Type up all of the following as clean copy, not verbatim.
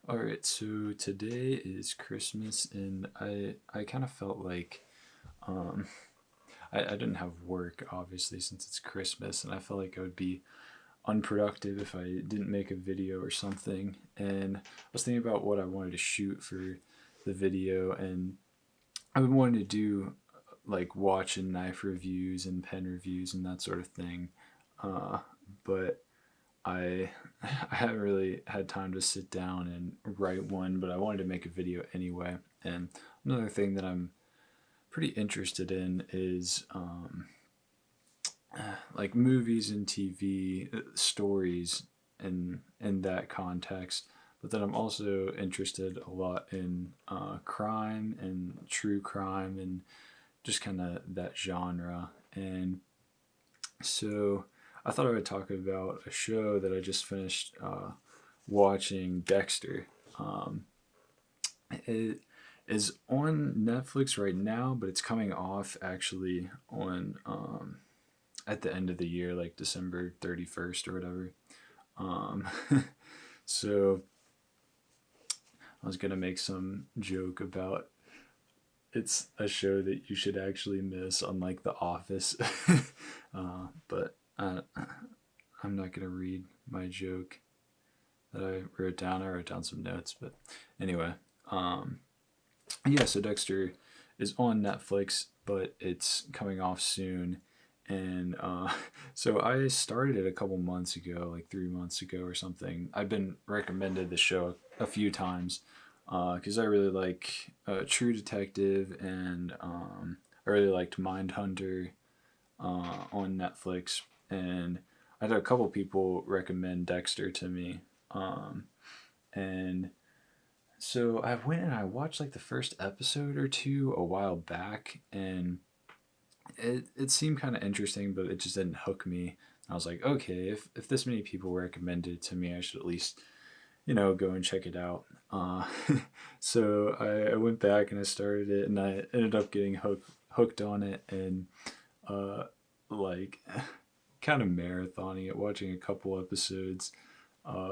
All right, so today is Christmas, and I kind of felt like um, I didn't have work obviously since it's Christmas, and I felt like I would be unproductive if I didn't make a video or something. And I was thinking about what I wanted to shoot for the video, and I've been wanting to do like watch and knife reviews and pen reviews and that sort of thing, uh, but I I haven't really had time to sit down and write one, but I wanted to make a video anyway. And another thing that I'm pretty interested in is like movies and TV stories in that context. But then I'm also interested a lot in crime and true crime and just kind of that genre. And so I thought I would talk about a show that I just finished watching, Dexter. Um, it is on Netflix right now, but it's coming off actually on at the end of the year, like December 31st or whatever. Um, so I was gonna make some joke about it's a show that you should actually miss, unlike The Office. But I'm not gonna read my joke that I wrote down. I wrote down some notes, but anyway, um, yeah. So Dexter is on Netflix, but it's coming off soon, and so I started it a couple months ago, like 3 months ago or something. I've been recommended the show a few times because I really like True Detective, and I really liked Mindhunter on Netflix, and I had a couple people recommend Dexter to me, and so I went and I watched like the first episode or two a while back, and it seemed kind of interesting, but it just didn't hook me. I was like, okay, if this many people recommended it to me, I should at least go and check it out. So I went back and I started it, and I ended up getting hooked on it, and uh, like kind of marathoning it, watching a couple episodes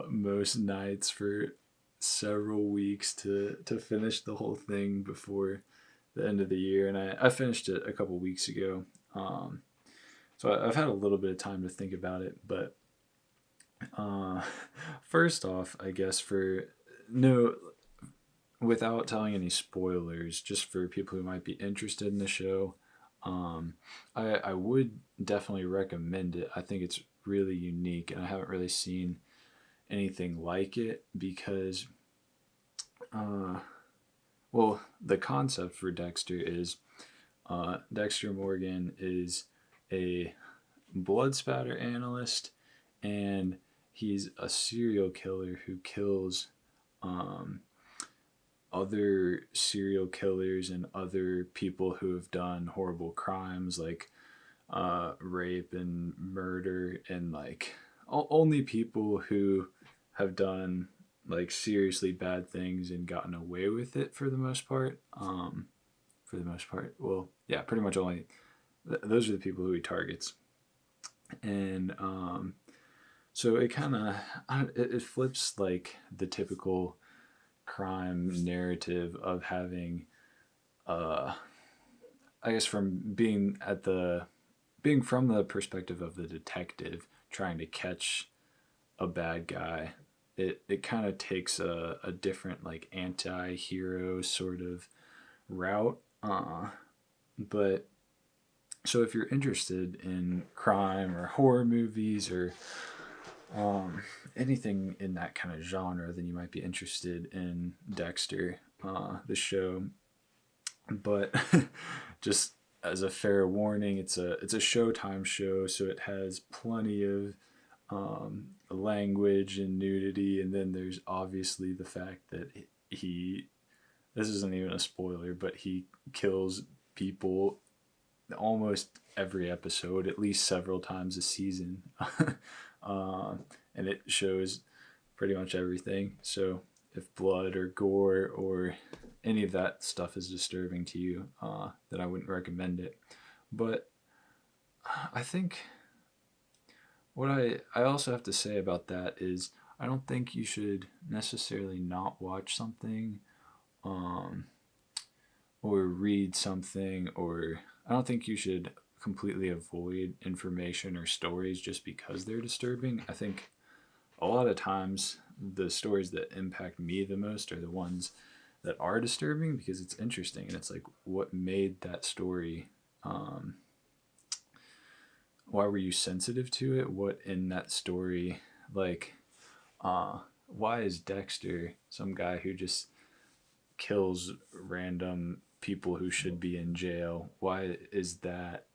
most nights for several weeks to finish the whole thing before the end of the year. And I finished it a couple weeks ago. Um, so I've had a little bit of time to think about it. But uh, first off, I guess for no, without telling any spoilers, just for people who might be interested in the show, I would definitely recommend it. I think it's really unique, and I haven't really seen anything like it because, uh, well, the concept for Dexter is Dexter Morgan is a blood spatter analyst, and he's a serial killer who kills um, other serial killers and other people who have done horrible crimes like rape and murder, and like only people who have done like seriously bad things and gotten away with it for the most part. For the most part, well, yeah, pretty much only those are the people who he targets, and so it kind of it flips like the typical crime narrative of having uh I guess being from the perspective of the detective trying to catch a bad guy. It kind of takes a different like anti-hero sort of route, but so if you're interested in crime or horror movies or anything in that kind of genre, then you might be interested in Dexter, the show. But just as a fair warning, it's a Showtime show, so it has plenty of language and nudity, and then there's obviously the fact that he this isn't even a spoiler, but he kills people almost every episode, at least several times a season. And it shows pretty much everything. So if blood or gore or any of that stuff is disturbing to you, then I wouldn't recommend it. But I think what I also have to say about that is I don't think you should necessarily not watch something, um, or read something, or I don't think you should completely avoid information or stories just because they're disturbing. I think a lot of times the stories that impact me the most are the ones that are disturbing because it's interesting and it's like what made that story, um, why were you sensitive to it, what in that story, like, uh why is Dexter some guy who just kills random people who should be in jail? Why is that,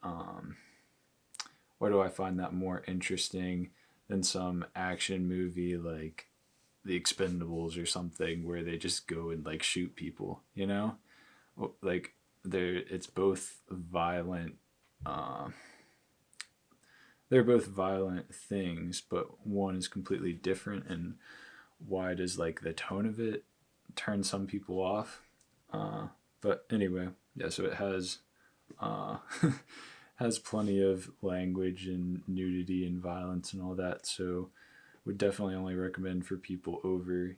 why do I find that more interesting than some action movie like The Expendables or something where they just go and like shoot people, you know? Like it's both violent, uh, they're both violent things, but one is completely different. And why does like the tone of it turn some people off? But anyway, yeah. So it has, uh, has plenty of language and nudity and violence and all that. So would definitely only recommend for people over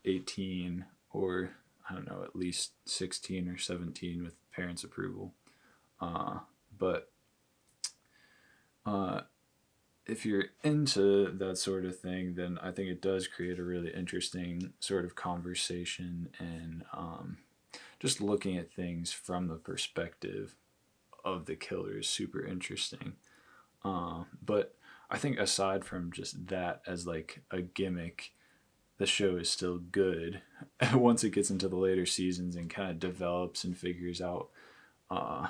18, or I don't know, at least 16 or 17 with parents' approval. But uh, if you're into that sort of thing, then I think it does create a really interesting sort of conversation, and just looking at things from the perspective of the killer is super interesting. But I think aside from just that as like a gimmick, the show is still good once it gets into the later seasons and kind of develops and figures out uh,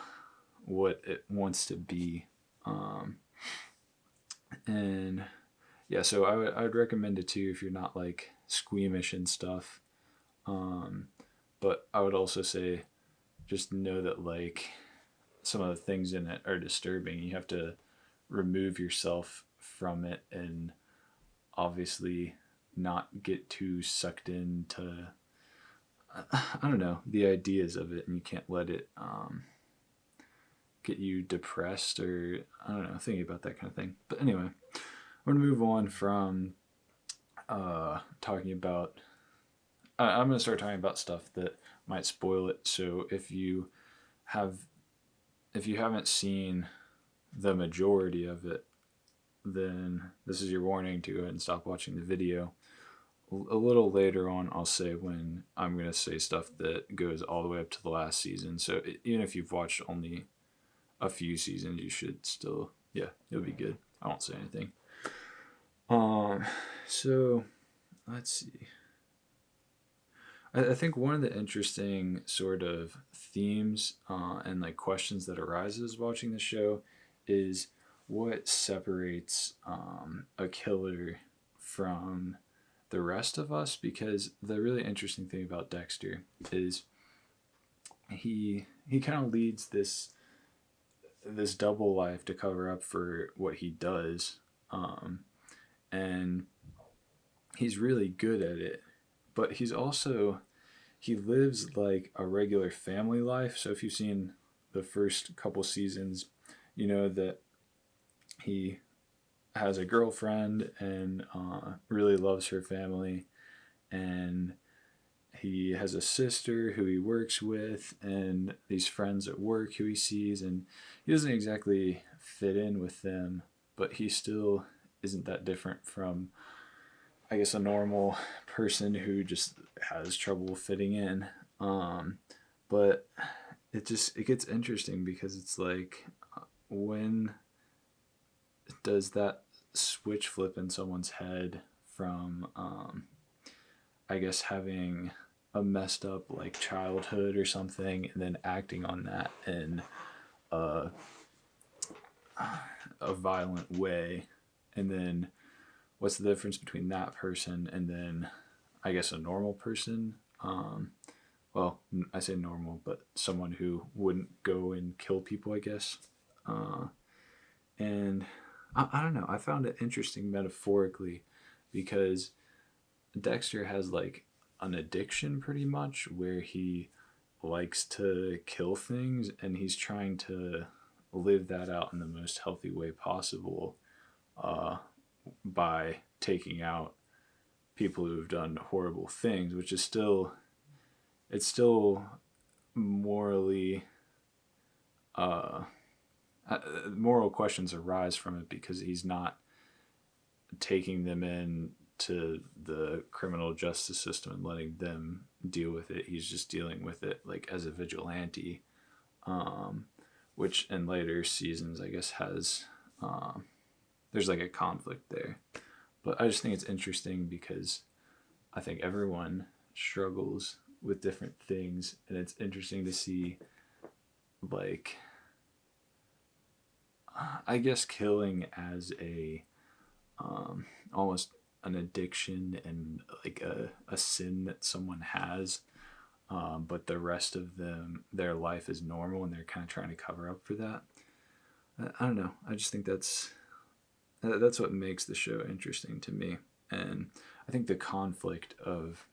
what it wants to be. Um, and yeah, so I would recommend it too if you're not like squeamish and stuff. Um, but I would also say just know that like some of the things in it are disturbing. You have to remove yourself from it and obviously not get too sucked into, I don't know, the ideas of it, and you can't let it get you depressed, or I don't know, thinking about that kind of thing. But anyway, I'm gonna move on from talking about. I'm gonna start talking about stuff that might spoil it. So have, if you haven't seen the majority of it, then this is your warning to go ahead and stop watching the video. A little later on, I'll say when I'm going to say stuff that goes all the way up to the last season. So even if you've watched only a few seasons, you should still, yeah, you'll be good. I won't say anything. So let's see. I think one of the interesting sort of themes and like questions that arises watching the show is what separates a killer from the rest of us, because the really interesting thing about Dexter is he kind of leads this double life to cover up for what he does, and he's really good at it, but he lives like a regular family life. So if you've seen the first couple seasons, you know that he has a girlfriend and really loves her family, and he has a sister who he works with, and these friends at work who he sees, and he doesn't exactly fit in with them, but he still isn't that different from, I guess, a normal person who just has trouble fitting in. But it gets interesting because it's like, when does that switch flip in someone's head from, I guess, having a messed up like childhood or something, and then acting on that in a, a violent way, and then what's the difference between that person and then, I guess, a normal person? Well, I say normal, but someone who wouldn't go and kill people, I guess. And I don't know. I found it interesting metaphorically because Dexter has like an addiction pretty much where he likes to kill things, and he's trying to live that out in the most healthy way possible, uh, by taking out people who have done horrible things, which is still, it's still morally, uh, moral questions arise from it because he's not taking them in to the criminal justice system and letting them deal with it. He's just dealing with it like as a vigilante, um, which in later seasons I guess has there's like a conflict there. But I just think it's interesting because I think everyone struggles with different things, and it's interesting to see like I guess killing as a almost an addiction and like a sin that someone has, but the rest of them their life is normal and they're kind of trying to cover up for that. I don't know. I just think that's what makes the show interesting to me, and I think the conflict of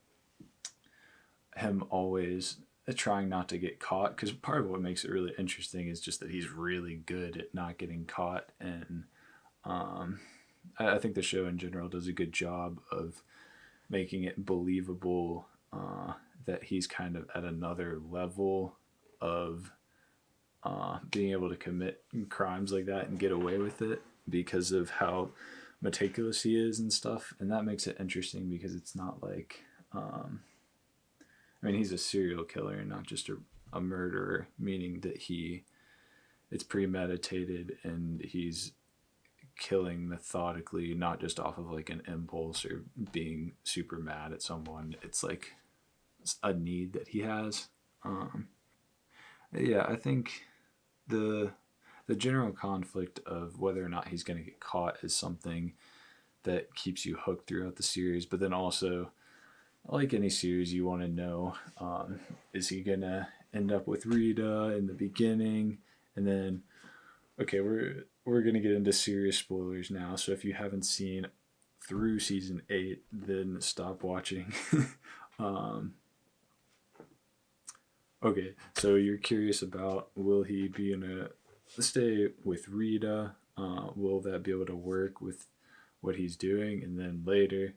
him always trying not to get caught, because part of what makes it really interesting is just that he's really good at not getting caught, and um, I think the show in general does a good job of making it believable that he's kind of at another level of being able to commit crimes like that and get away with it because of how meticulous he is and stuff. And that makes it interesting because it's not like, I mean, he's a serial killer and not just a murderer, meaning that it's premeditated and he's killing methodically, not just off of like an impulse or being super mad at someone. It's like a need that he has. Yeah, I think the general conflict of whether or not he's going to get caught is something that keeps you hooked throughout the series. But then also, like any series, you want to know, is he going to end up with Rita in the beginning? And then, okay, we're going to get into serious spoilers now. So if you haven't seen through season 8, then stop watching. Okay, so you're curious about, will he be in a stay with Rita? Will that be able to work with what he's doing? And then later,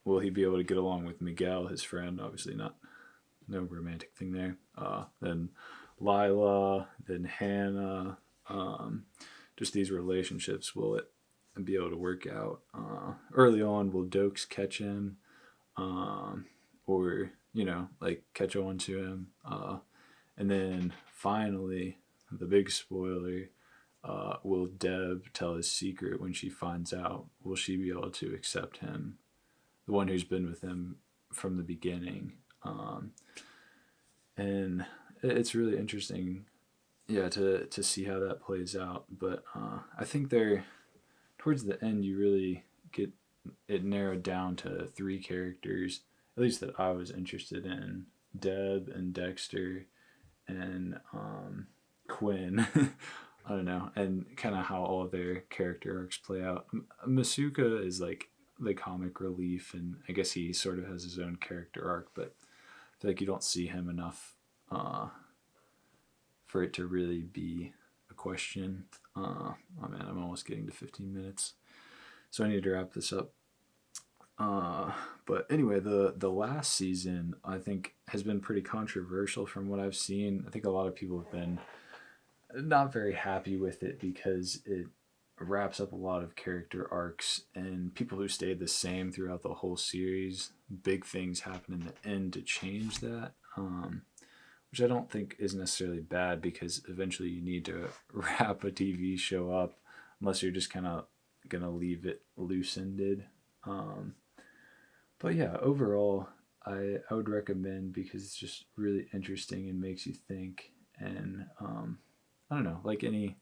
will he be able to get along with Miguel, his friend? Obviously not, no romantic thing there. Then Lila, then Hannah, just these relationships, will it be able to work out? Early on, will Dokes catch him? Or, like catch on to him? And then finally, the big spoiler, will Deb tell his secret when she finds out? Will she be able to accept him, the one who's been with him from the beginning? And it's really interesting, yeah, to see how that plays out. But I think towards the end, you really get it narrowed down to 3 characters, at least that I was interested in: Deb and Dexter and Quinn. I don't know, and kind of how all their character arcs play out. Masuka is like the comic relief, and I guess he sort of has his own character arc, but I feel like you don't see him enough for it to really be a question. Oh man, I'm almost getting to 15 minutes, so I need to wrap this up. But anyway, the last season I think has been pretty controversial from what I've seen. I think a lot of people have been not very happy with it because it wraps up a lot of character arcs, and people who stayed the same throughout the whole series, big things happen in the end to change that, which I don't think is necessarily bad, because eventually you need to wrap a TV show up unless you're just kind of gonna leave it loose-ended. But yeah, overall, I would recommend, because it's just really interesting and makes you think. And I don't know, like any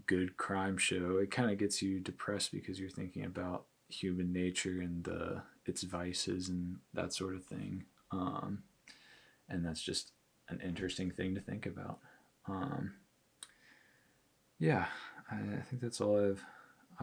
good crime show, it kind of gets you depressed because you're thinking about human nature and its vices and that sort of thing. And that's just an interesting thing to think about. Yeah, I think that's all I've